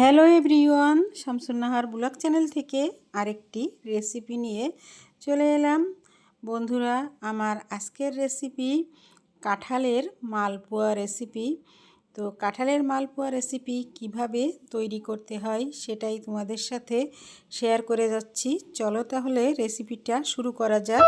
Hello everyone, Shamsunnahar blog channel থেকে আরেকটি recipe নিয়ে চলে এলাম। বন্ধুরা, আমার আজকের রেসিপি কাঁঠালের মালপোয়া রেসিপি। তো কাঁঠালের মালপোয়া রেসিপি কিভাবে তৈরি করতে হয় সেটাই তোমাদের সাথে শেয়ার করে যাচ্ছি। চলো তাহলে রেসিপিটা শুরু করা যাক।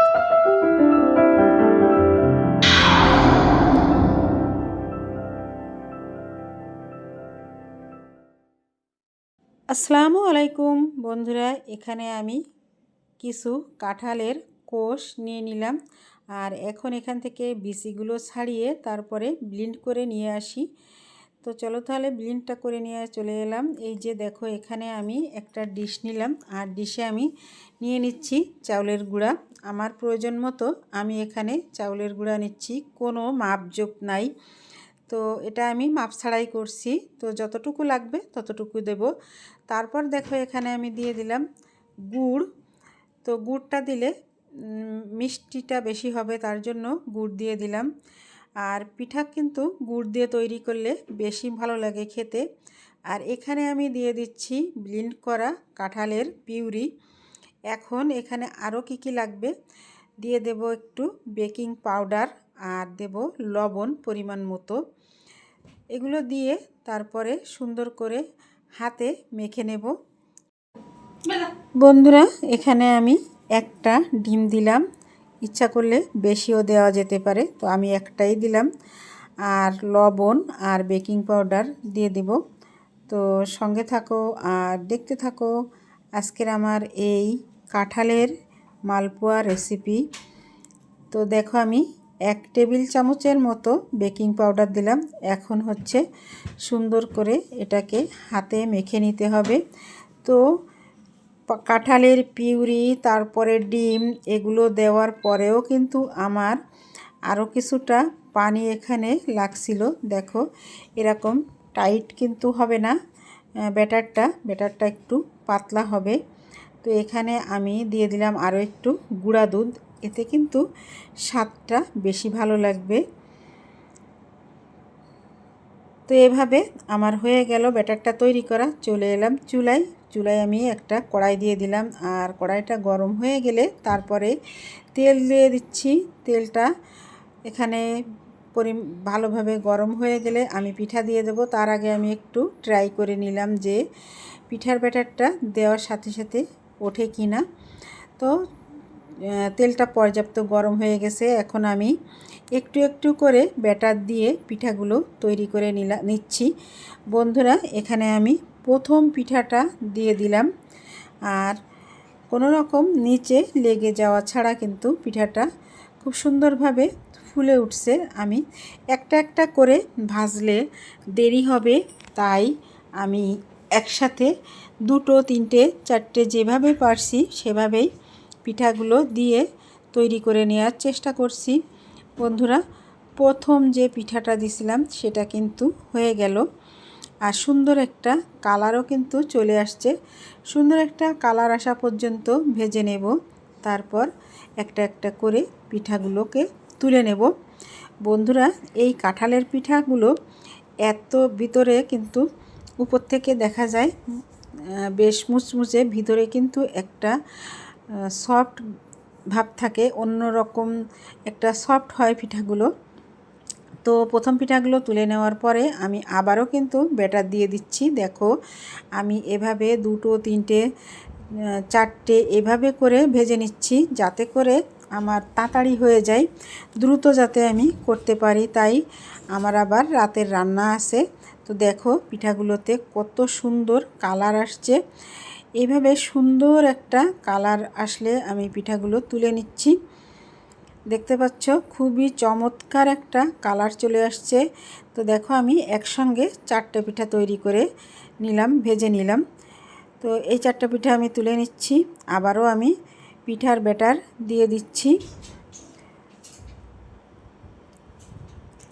আসসালামু আলাইকুম বন্ধুরা, এখানে আমি কিছু কাঁঠালের কোষ নিয়ে নিলাম। আর এখন এখান থেকে বিচিগুলো ছাড়িয়ে তারপরে ব্লেন্ড করে নিয়ে আসি। তো চলো তাহলে ব্লেন্ডটা করে নিয়ে চলে এলাম। এই যে দেখো, এখানে আমি একটা ডিশ নিলাম আর ডিশে আমি নিয়ে নিচ্ছি চাউলের গুঁড়া। আমার প্রয়োজন মতো আমি এখানে চাউলের গুঁড়া নিচ্ছি, কোনো মাপজোক নাই। তো এটা আমি মাপ ছাড়াই করছি, তো যতটুকু লাগবে ততটুকু দেব। তারপর দেখো, এখানে আমি দিয়ে দিলাম গুড়। তো গুড়টা দিলে মিষ্টিটা বেশি হবে, তার জন্য গুড় দিয়ে দিলাম। আর পিঠা কিন্তু গুড় দিয়ে তৈরি করলে বেশি ভালো লাগে খেতে। আর এখানে আমি দিয়ে দিচ্ছি ব্লেন্ড করা কাঁঠালের পিউরি। এখন এখানে আরও কি লাগবে দিয়ে দেব, একটু বেকিং পাউডার আর দেব লবণ পরিমাণ মতো। এগুলো দিয়ে তারপরে সুন্দর করে হাতে মেখে নেব। বন্ধুরা, এখানে আমি একটা ডিম দিলাম, ইচ্ছা করলে বেশিও দেওয়া যেতে পারে, তো আমি একটাই দিলাম। আর লবণ আর বেকিং পাউডার দিয়ে দিব। তো সঙ্গে থাকো আর দেখতে থাকো আজকের আমার এই কাঁঠালের মালপোয়া রেসিপি। তো দেখো, আমি 1 টেবিল চামচের মতো বেকিং পাউডার দিলাম। এখন হচ্ছে সুন্দর করে এটাকে হাতে মেখে নিতে হবে। তো কাঁঠালের পিউরি, তারপরে ডিম, এগুলো দেওয়ার পরেও কিন্তু আমার আরও কিছুটা পানি এখানে লাগছিল। দেখো, এরকম টাইট কিন্তু হবে না, ব্যাটারটা একটু পাতলা হবে। তো এখানে আমি দিয়ে দিলাম আরও একটু গুঁড়া দুধ, এতে কিন্তু স্বাদটা বেশি ভালো লাগবে। তো এভাবে আমার হয়ে গেল ব্যাটারটা তৈরি করা। চলে এলাম চুলায় আমি একটা কড়াই দিয়ে দিলাম। আর কড়াইটা গরম হয়ে গেলে তারপরে তেল দিয়ে দিচ্ছি। তেলটা এখানে ভালোভাবে গরম হয়ে গেলে আমি পিঠা দিয়ে দেব। তার আগে আমি একটু ট্রাই করে নিলাম যে পিঠার ব্যাটারটা দেওয়ার সাথে সাথে ওঠে কি না। তো তেলটা পর্যাপ্ত গরম হয়ে গেছে। এখন আমি একটু একটু করে ব্যাটার দিয়ে পিঠাগুলো তৈরি করে নিচ্ছি। বন্ধুরা, এখানে আমি প্রথম পিঠাটা দিয়ে দিলাম। আর কোনো রকম নিচে লেগে যাওয়া ছাড়া কিন্তু পিঠাটা খুব সুন্দরভাবে ফুলে উঠছে। আমি একটা একটা করে ভাজলে দেরি হবে, তাই আমি একসাথে 2, 3, 4 যেভাবে পারছি সেভাবেই পিঠাগুলো দিয়ে তৈরি করে নেওয়ার চেষ্টা করছি। বন্ধুরা, প্রথম যে পিঠাটা দিছিলাম সেটা কিন্তু হয়ে গেল। আর সুন্দর একটা কালারও কিন্তু চলে আসছে। সুন্দর একটা কালার আসা পর্যন্ত ভেজে নেব। তারপর একটা একটা করে পিঠাগুলোকে তুলে নেব। বন্ধুরা, এই কাঁঠালের পিঠাগুলো এত ভিতরে কিন্তু উপর থেকে দেখা যায় বেশ মুচমুচে, ভিতরে কিন্তু একটা সফট ভাব থাকে, অন্য রকম একটা সফট হয় পিঠাগুলো। তো প্রথম পিঠাগুলো তুলে নেওয়ার পরে আমি আবারও কিন্তু ব্যাটার দিয়ে দিচ্ছি। দেখো, আমি এভাবে 2, 3, 4 এভাবে করে ভেজে নিচ্ছি, যাতে করে আমার তাড়াতাড়ি হয়ে যায়, দ্রুত যাতে আমি করতে পারি। তাই আমার আবার রাতের রান্না আছে। তো দেখো, পিঠাগুলোতে কত সুন্দর কালার আসছে। এইভাবে সুন্দর একটা কালার আসলে আমি পিঠাগুলো তুলে নিচ্ছি। দেখতে পাচ্ছ, খুবই চমৎকার একটা কালার চলে আসছে। তো দেখো, আমি একসঙ্গে 4টে পিঠা তৈরি করে নিলাম, ভেজে নিলাম। তো এই 4টে পিঠা আমি তুলে নিচ্ছি। আবারও আমি পিঠার ব্যাটার দিয়ে দিচ্ছি।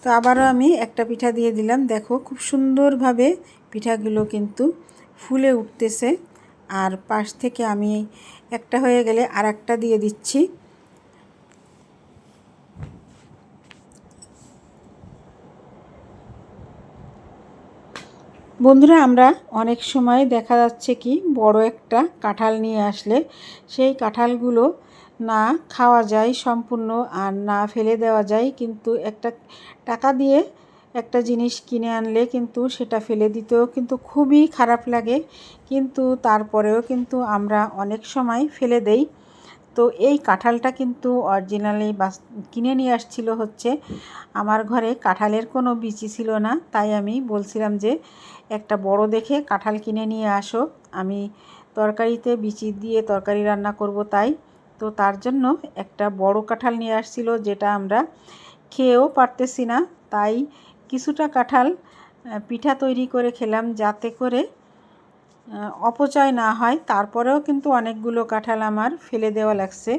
তো আবারও আমি একটা পিঠা দিয়ে দিলাম। দেখো, খুব সুন্দরভাবে পিঠাগুলো কিন্তু ফুলে উঠতেছে। আর পাশ থেকে আমি একটা হয়ে গেলে আর একটা দিয়ে দিচ্ছি। বন্ধুরা, আমরা অনেক সময় দেখা যাচ্ছে কি বড় একটা কাঁঠাল নিয়ে আসলে সেই কাঁঠালগুলো না খাওয়া যায় সম্পূর্ণ আর না ফেলে দেওয়া যায়, কিন্তু একটা টাকা দিয়ে একটা জিনিস কিনে আনলে কিন্তু সেটা ফেলে দিতেও কিন্তু খুবই খারাপ লাগে, কিন্তু তারপরেও কিন্তু আমরা অনেক সময় ফেলে দেই। তো এই কাঁঠালটা কিন্তু অরিজিনালি কিনে নিয়ে আসছিল হচ্ছে আমার ঘরে কাঁঠালের কোনো বিচি ছিল না, তাই আমি বলছিলাম যে একটা বড় দেখে কাঁঠাল কিনে নিয়ে আসো, আমি তরকারিতে বিচি দিয়ে তরকারি রান্না করব, তাই তো তার জন্য একটা বড় কাঁঠাল নিয়ে আসছিল, যেটা আমরা খেয়েও পারতেছি না, তাই কিছুটা কাঁঠাল পিঠা তৈরি করে খেলাম যাতে করে অপচয় না হয়। তারপরেও কিন্তু অনেকগুলো কাঁঠাল আমার ফেলে দেওয়া লাগছে।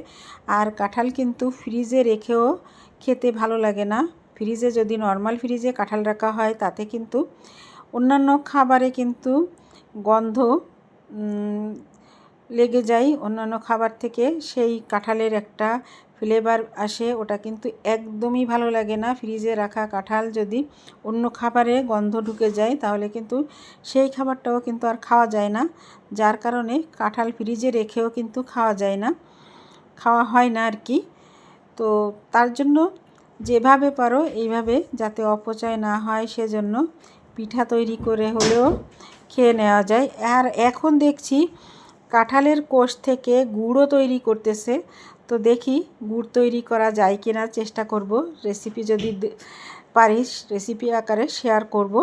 আর কাঁঠাল কিন্তু ফ্রিজে রেখেও খেতে ভালো লাগে না। ফ্রিজে যদি নর্মাল ফ্রিজে কাঁঠাল রাখা হয় তাতে কিন্তু অন্যান্য খাবারে কিন্তু গন্ধ লেগে যায়, অন্যান্য খাবার থেকে সেই কাঁঠালের একটা ফ্লেভার আসে, ওটা কিন্তু একদমই ভালো লাগে না। ফ্রিজে রাখা কাঁঠাল যদি অন্য খাবারে গন্ধ ঢুকে যায় তাহলে কিন্তু সেই খাবারটাও কিন্তু আর খাওয়া যায় না, যার কারণে কাঁঠাল ফ্রিজে রেখেও কিন্তু খাওয়া যায় না, খাওয়া হয় না আর কি। তো তার জন্য যেভাবে পারো এইভাবে যাতে অপচয় না হয় সেজন্য পিঠা তৈরি করে হলেও খেয়ে নেওয়া যায়। আর এখন দেখছি কাঁঠালের কোষ থেকে গুড়ও তৈরি করতেছে, তো দেখি গুড় তৈরি করা যায় কিনা চেষ্টা করব, রেসিপি যদি পারিস রেসিপি আকারে শেয়ার করব।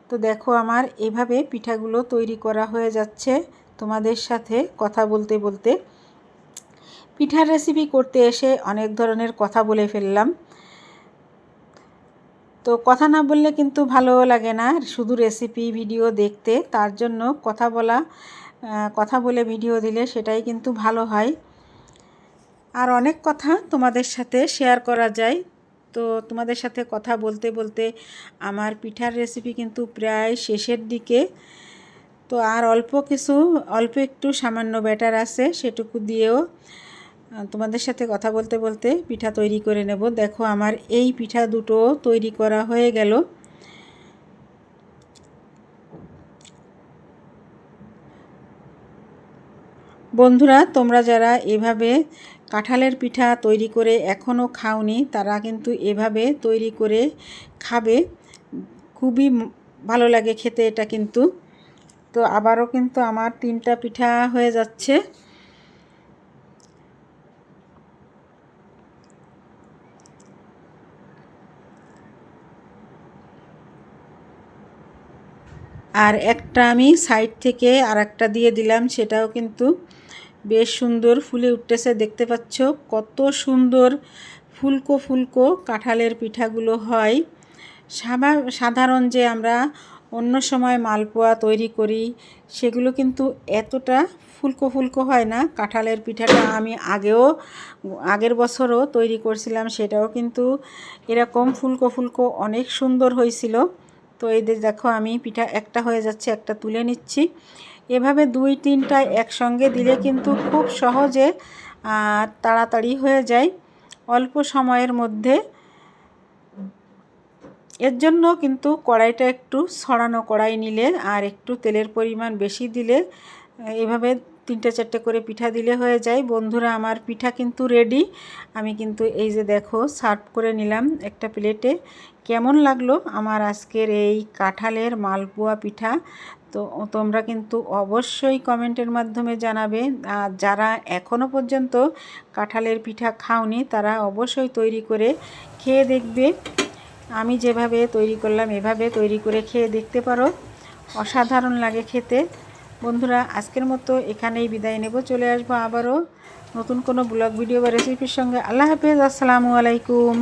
তো দেখো আমার এভাবে পিঠাগুলো তৈরি করা হয়ে যাচ্ছে তোমাদের সাথে কথা বলতে বলতে। পিঠার রেসিপি করতে এসে অনেক ধরনের কথা বলে ফেললাম, তো কথা না বললে কিন্তু ভালো লাগে না শুধু রেসিপি ভিডিও দেখতে, তার জন্য কথা বলে ভিডিও দিলে সেটাই কিন্তু ভালো হয়। আর অনেক কথা তোমাদের সাথে শেয়ার করা যায়। তো তোমাদের সাথে কথা বলতে বলতে আমার পিঠার রেসিপি কিন্তু প্রায় শেষের দিকে। তো আর অল্প একটু সামান্য ব্যাটার আছে, সেটুকু দিয়েও তোমাদের সাথে কথা বলতে বলতে পিঠা তৈরি করে নেব। দেখো আমার এই পিঠা দুটো তৈরি করা হয়ে গেল। বন্ধুরা, তোমরা যারা এভাবে কাঁঠালের পিঠা তৈরি করে এখনও খাওনি তারা কিন্তু এভাবে তৈরি করে খাবে, খুবই ভালো লাগে খেতে এটা কিন্তু। তো আবারও কিন্তু আমার 3টা পিঠা হয়ে যাচ্ছে। আর একটা আমি সাইড থেকে আর একটা দিয়ে দিলাম, সেটাও কিন্তু বেশ সুন্দর ফুলে উঠতেছে, দেখতে পাচ্ছ কত সুন্দর ফুলকো ফুলকো কাঁঠালের পিঠাগুলো হয়। সাধারণ যে আমরা অন্য সময় মালপোয়া তৈরি করি সেগুলো কিন্তু এতটা ফুলকো ফুলকো হয় না। কাঁঠালের পিঠাটা আমি আগের বছরও তৈরি করছিলাম, সেটাও কিন্তু এরকম ফুলকো ফুলকো অনেক সুন্দর হয়েছিল। তো এই দেখো আমি পিঠা একটা হয়ে যাচ্ছে, একটা তুলে নিচ্ছি। এভাবে 2-3টা একসঙ্গে দিলে কিন্তু খুব সহজে তাড়াতাড়ি হয়ে যায় অল্প সময়ের মধ্যে। এর জন্য কিন্তু কড়াইটা একটু ছড়ানো কড়াই নিলে আর একটু তেলের পরিমাণ বেশি দিলে এভাবে 3-4টে করে পিঠা দিলে হয়ে যায়। বন্ধুরা, আমার পিঠা কিন্তু রেডি। আমি কিন্তু এই যে দেখো সার্ভ করে নিলাম একটা প্লেটে। কেমন লাগলো আমার আজকের এই কাঁঠালের মালপোয়া পিঠা? তো তোমরা কিন্তু অবশ্যই কমেন্টের মাধ্যমে জানাবে। আর যারা এখনও পর্যন্ত কাঁঠালের পিঠা খাওনি তারা অবশ্যই তৈরি করে খেয়ে দেখবে। আমি যেভাবে তৈরি করলাম এভাবে তৈরি করে খেয়ে দেখতে পারো, অসাধারণ লাগে খেতে। বন্ধুরা, আজকের মতো এখানেই বিদায় নেব, চলে আসবো আবারও নতুন কোনো ব্লগ ভিডিও বা রেসিপির সঙ্গে। আল্লাহ হাফেজ, আসসালামু আলাইকুম।